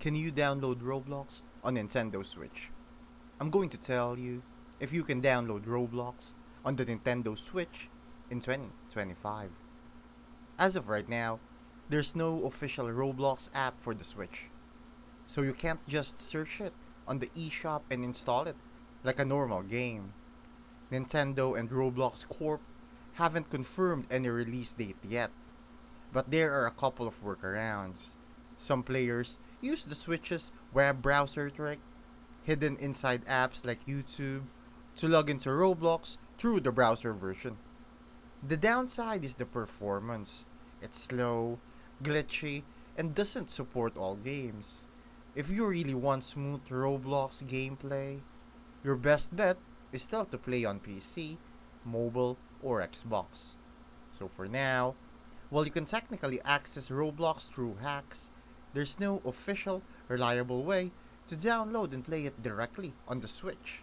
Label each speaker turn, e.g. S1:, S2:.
S1: Can you download Roblox on Nintendo Switch? I'm going to tell you if you can download Roblox on the Nintendo Switch in 2025. As of right now, there's no official Roblox app for the Switch, so you can't just search it on the eShop and install it like a normal game. Nintendo and Roblox Corp haven't confirmed any release date yet, but there are a couple of workarounds. Some players use the Switch's web browser trick, hidden inside apps like YouTube, to log into Roblox through the browser version. The downside is the performance. It's slow, glitchy, and doesn't support all games. If you really want smooth Roblox gameplay, your best bet is still to play on PC, mobile, or Xbox. So for now, while you can technically access Roblox through hacks, there's no official, reliable way to download and play it directly on the Switch.